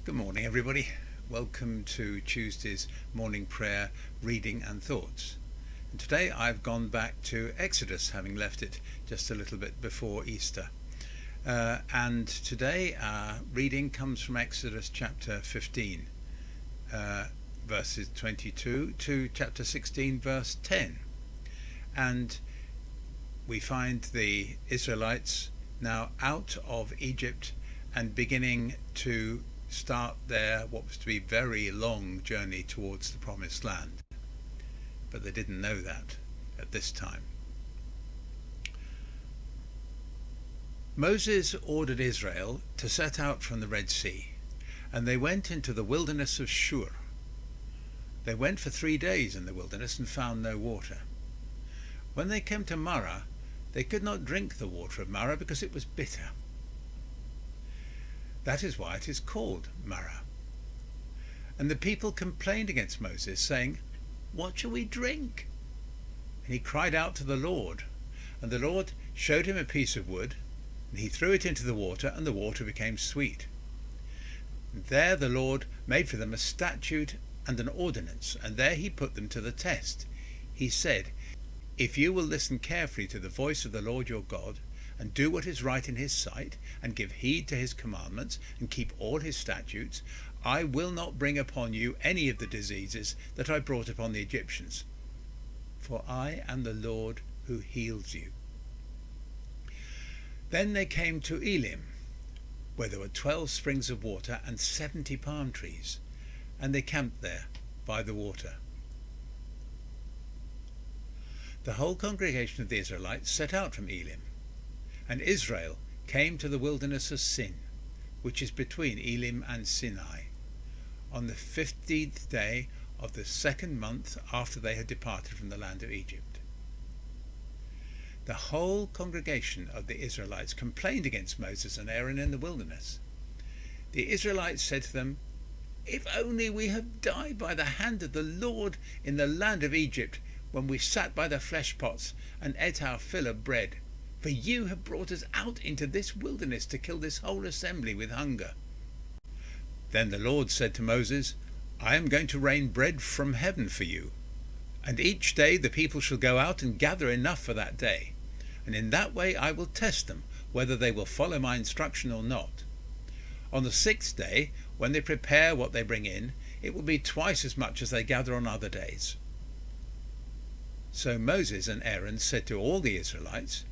Good morning, everybody. Welcome to Tuesday's morning prayer, reading and thoughts. And today I've gone back to Exodus, having left it just a little bit before Easter. And today our reading comes from Exodus chapter 15, verses 22 to chapter 16, verse 10. And we find the Israelites now out of Egypt and beginning to start their what was to be very long journey towards the promised land. But they didn't know that at this time. Moses ordered Israel to set out from the Red Sea, and they went into the wilderness of Shur. They went for 3 days in the wilderness and found no water. When they came to Marah, they could not drink the water of Marah because it was bitter. That is why it is called Marah. And the people complained against Moses, saying, "What shall we drink?" And he cried out to the Lord, and the Lord showed him a piece of wood, and he threw it into the water, and the water became sweet. And there the Lord made for them a statute and an ordinance, and there he put them to the test. He said, "If you will listen carefully to the voice of the Lord your God, and do what is right in his sight, and give heed to his commandments, and keep all his statutes, I will not bring upon you any of the diseases that I brought upon the Egyptians. For I am the Lord who heals you." Then they came to Elim, where there were 12 springs of water and 70 palm trees, and they camped there by the water. The whole congregation of the Israelites set out from Elim, and Israel came to the wilderness of Sin, which is between Elim and Sinai, on the 15th day of the 2nd month after they had departed from the land of Egypt. The whole congregation of the Israelites complained against Moses and Aaron in the wilderness. The Israelites said to them, "If only we had died by the hand of the Lord in the land of Egypt, when we sat by the flesh pots and ate our fill of bread. For you have brought us out into this wilderness to kill this whole assembly with hunger." Then the Lord said to Moses, "I am going to rain bread from heaven for you, and each day the people shall go out and gather enough for that day, and in that way I will test them, whether they will follow my instruction or not. On the 6th day, when they prepare what they bring in, it will be twice as much as they gather on other days." So Moses and Aaron said to all the Israelites,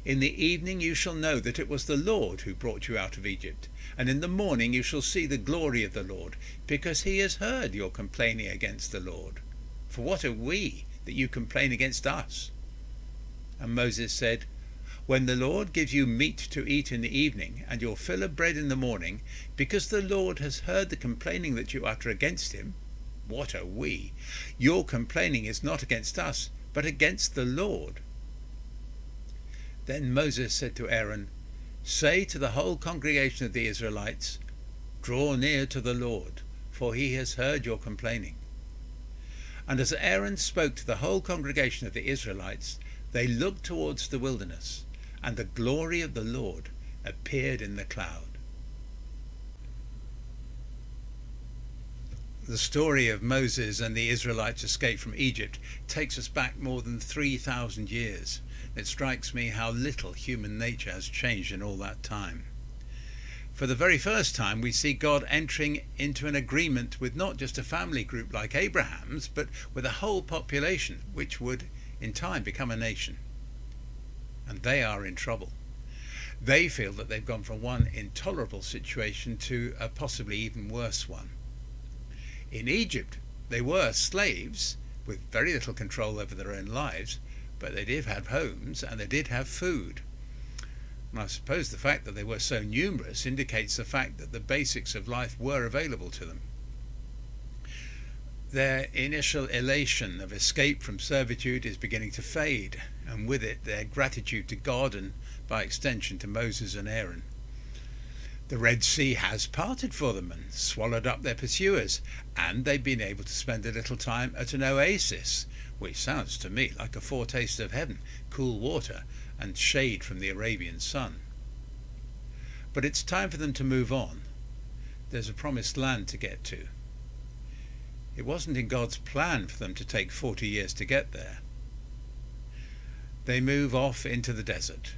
"In the evening you shall know that it was the Lord who brought you out of Egypt, and in the morning you shall see the glory of the Lord, because he has heard your complaining against the Lord. For what are we, that you complain against us?" And Moses said, "When the Lord gives you meat to eat in the evening, and your fill of bread in the morning, because the Lord has heard the complaining that you utter against him, what are we? Your complaining is not against us, but against the Lord." Then Moses said to Aaron, "Say to the whole congregation of the Israelites, 'Draw near to the Lord, for he has heard your complaining.'" And as Aaron spoke to the whole congregation of the Israelites, they looked towards the wilderness, and the glory of the Lord appeared in the cloud. The story of Moses and the Israelites' escape from Egypt takes us back more than 3,000 years. It strikes me how little human nature has changed in all that time. For the very first time, we see God entering into an agreement with not just a family group like Abraham's, but with a whole population, which would in time become a nation. And they are in trouble. They feel that they've gone from one intolerable situation to a possibly even worse one. In Egypt, they were slaves with very little control over their own lives, but they did have homes and they did have food. And I suppose the fact that they were so numerous indicates the fact that the basics of life were available to them. Their initial elation of escape from servitude is beginning to fade, and with it their gratitude to God and, by extension, to Moses and Aaron. The Red Sea has parted for them and swallowed up their pursuers, and they've been able to spend a little time at an oasis, which sounds to me like a foretaste of heaven, cool water and shade from the Arabian sun. But it's time for them to move on. there's a promised land to get to. It wasn't in God's plan for them to take 40 years to get there. They move off into the desert.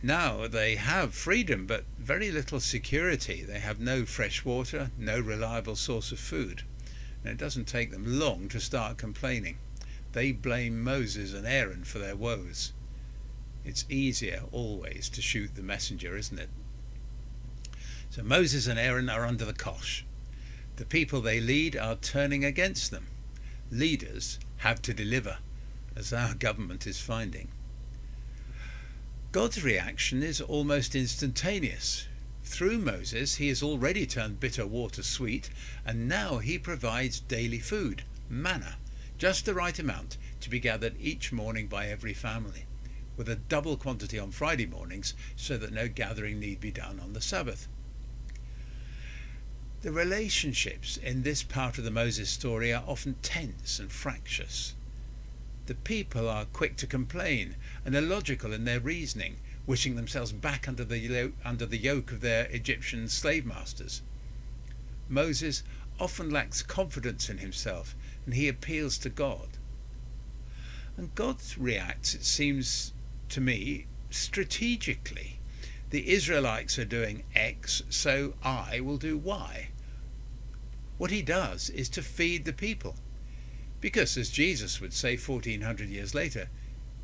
Now they have freedom, but very little security. They have no fresh water, no reliable source of food. And it doesn't take them long to start complaining. They blame Moses and Aaron for their woes. It's easier always to shoot the messenger, isn't it? So Moses and Aaron are under the cosh. The people they lead are turning against them. Leaders have to deliver, as our government is finding. God's reaction is almost instantaneous. Through Moses, he has already turned bitter water sweet, and now he provides daily food, manna, just the right amount to be gathered each morning by every family, with a double quantity on Friday mornings so that no gathering need be done on the Sabbath. The relationships in this part of the Moses story are often tense and fractious. The people are quick to complain and illogical in their reasoning, wishing themselves back under the yoke of their Egyptian slave masters. Moses often lacks confidence in himself, and he appeals to God. And God reacts, it seems to me, strategically. The Israelites are doing X, so I will do Y. What he does is to feed the people. Because, as Jesus would say 1400 years later,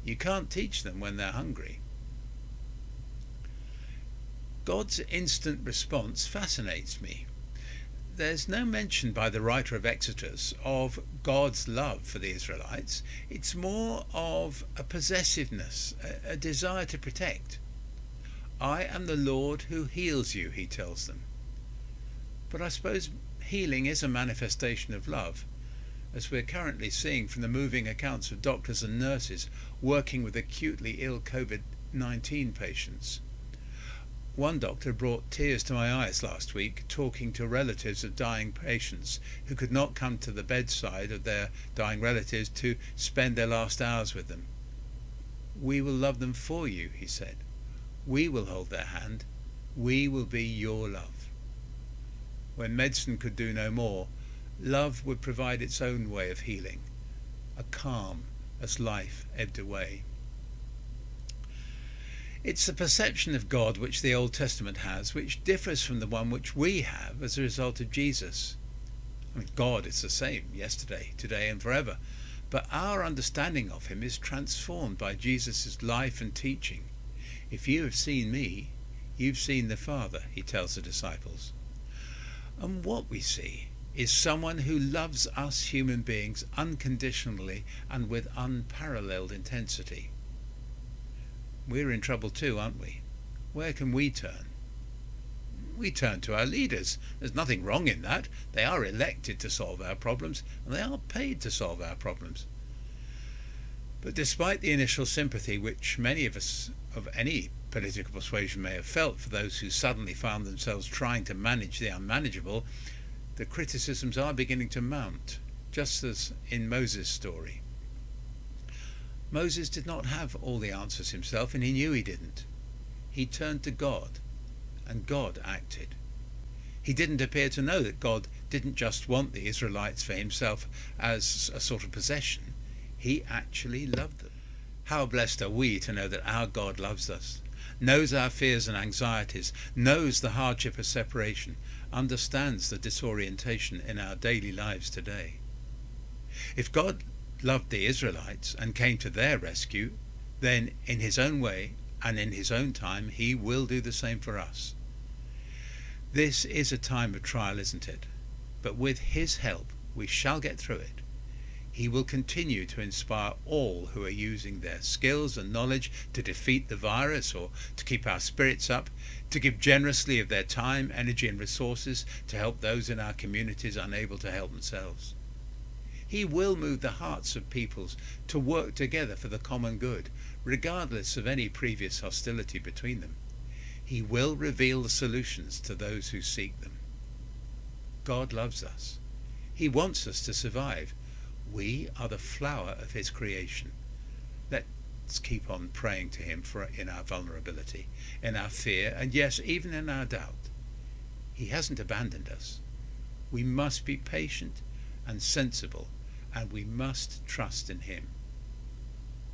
you can't teach them when they're hungry. God's instant response fascinates me. There's no mention by the writer of Exodus of God's love for the Israelites. It's more of a possessiveness, a desire to protect. I am the Lord who heals you, he tells them. But I suppose healing is a manifestation of love, as we're currently seeing from the moving accounts of doctors and nurses working with acutely ill COVID-19 patients. One doctor brought tears to my eyes last week, talking to relatives of dying patients who could not come to the bedside of their dying relatives to spend their last hours with them. We will love them for you, he said. We will hold their hand. We will be your love. When medicine could do no more, love would provide its own way of healing, a calm as life ebbed away. It's the perception of God which the Old Testament has, which differs from the one which we have as a result of Jesus. God is the same yesterday, today and forever, but our understanding of him is transformed by Jesus' life and teaching. If you have seen me, you've seen the Father, he tells the disciples. And what we see is someone who loves us human beings unconditionally and with unparalleled intensity. We're in trouble too, aren't we? Where can we turn? We turn to our leaders. There's nothing wrong in that. They are elected to solve our problems, and they are paid to solve our problems. But despite the initial sympathy which many of us of any political persuasion may have felt for those who suddenly found themselves trying to manage the unmanageable, the criticisms are beginning to mount, just as in Moses' story. Moses did not have all the answers himself, and he knew he didn't. He turned to God, and God acted. He didn't appear to know that God didn't just want the Israelites for himself as a sort of possession. He actually loved them. How blessed are we to know that our God loves us, knows our fears and anxieties, knows the hardship of separation, understands the disorientation in our daily lives today. If God loved the Israelites and came to their rescue, then in his own way and in his own time he will do the same for us. This is a time of trial, isn't it? But with his help we shall get through it. He will continue to inspire all who are using their skills and knowledge to defeat the virus or to keep our spirits up, to give generously of their time, energy and resources to help those in our communities unable to help themselves. He will move the hearts of peoples to work together for the common good, regardless of any previous hostility between them. He will reveal the solutions to those who seek them. God loves us. He wants us to survive. We are the flower of his creation. Let's keep on praying to him in our vulnerability, in our fear, and yes, even in our doubt. He hasn't abandoned us. We must be patient and sensible, and we must trust in him.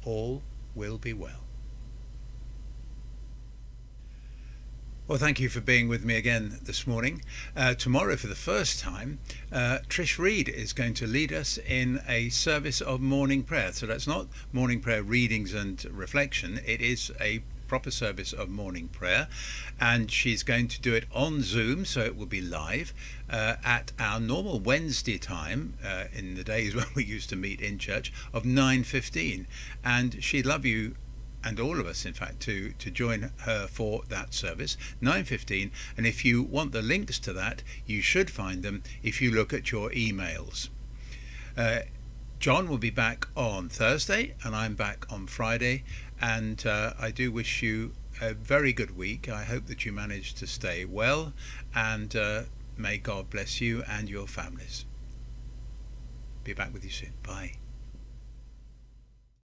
All will be well. Well, thank you for being with me again this morning. Tomorrow, for the first time, Trish Reed is going to lead us in a service of morning prayer. So that's not morning prayer readings and reflection. It is a proper service of morning prayer, and she's going to do it on Zoom, so it will be live at our normal Wednesday time in the days when we used to meet in church of 9:15. And she'd love you, and all of us in fact, to join her for that service, 9:15. And if you want the links to that, you should find them if you look at your emails. John will be back on Thursday, and I'm back on Friday, and I do wish you a very good week. I hope that you manage to stay well, and may God bless you and your families. Be back with you soon. Bye.